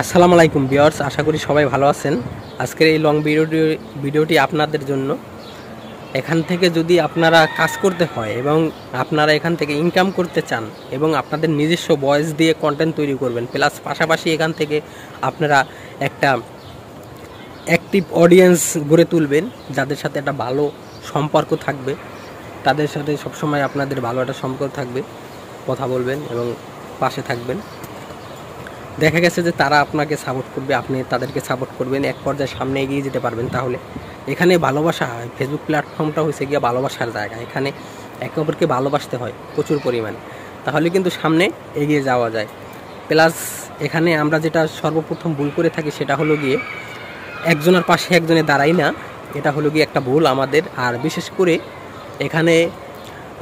আসসালামু আলাইকুম ভিউয়ার্স, আশা করি সবাই ভালো আছেন। আজকের এই লং ভিডিওটি আপনাদের জন্য। এখান থেকে যদি আপনারা কাজ করতে হয় এবং আপনারা এখান থেকে ইনকাম করতে চান এবং আপনাদের নিজস্ব ভয়েস দিয়ে কন্টেন্ট তৈরি করবেন, প্লাস পাশাপাশি এখান থেকে আপনারা একটা অ্যাক্টিভ অডিয়েন্স গড়ে তুলবেন, যাদের সাথে একটা ভালো সম্পর্ক থাকবে, তাদের সাথে সবসময় আপনাদের ভালো একটা সম্পর্ক থাকবে, কথা বলবেন এবং পাশে থাকবেন। দেখা গেছে যে তারা আপনাকে সাপোর্ট করবে, আপনি তাদেরকে সাপোর্ট করবেন, এক পর্যায়ে সামনে এগিয়ে যেতে পারবেন। তাহলে এখানে ভালোবাসা হয়, ফেসবুক প্ল্যাটফর্মটা হয়েছে গিয়ে ভালোবাসার জায়গা। এখানে একে অপরকে ভালোবাসতে হয় প্রচুর পরিমাণে, তাহলে কিন্তু সামনে এগিয়ে যাওয়া যায়। প্লাস এখানে আমরা যেটা সর্বপ্রথম ভুল করে থাকি সেটা হলো গিয়ে একজনের পাশে একজনে দাঁড়াই না, এটা হলো গিয়ে একটা ভুল আমাদের। আর বিশেষ করে এখানে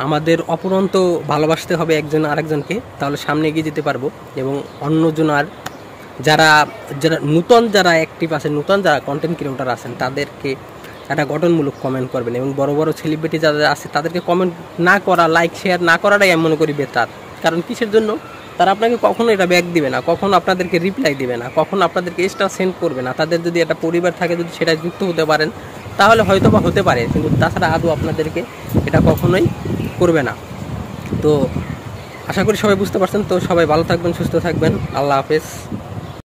আমাদের অপরন্ত ভালোবাসতে হবে একজন আরেকজনকে, তাহলে সামনে এগিয়ে যেতে পারবো। এবং অন্যজন আর যারা যারা নূতন যারা অ্যাক্টিভ আছেন, নূতন যারা কন্টেন্ট ক্রিয়েটর আছেন, তাদেরকে একটা গঠনমূলক কমেন্ট করবেন। এবং বড় বড় সেলিব্রিটি যারা আছে তাদেরকে কমেন্ট না করা, লাইক শেয়ার না করাটাই আমি মনে করি বেটার। কারণ কিসের জন্য? তারা আপনাকে কখনো এটা ব্যাক দিবে না, কখনো আপনাদেরকে রিপ্লাই দিবে না, কখনো আপনাদেরকে এক্সট্রা সেন্ড করবে না। তাদের যদি একটা পরিবার থাকে, যদি সেটা যুক্ত হতে পারেন তাহলে হয়তো বা হতে পারে, কিন্তু তাছাড়া আদৌ আপনাদেরকে এটা কখনোই করবে না। তো আশা করি সবাই বুঝতে পারছেন। তো সবাই ভালো থাকবেন, সুস্থ থাকবেন। আল্লাহ হাফেজ।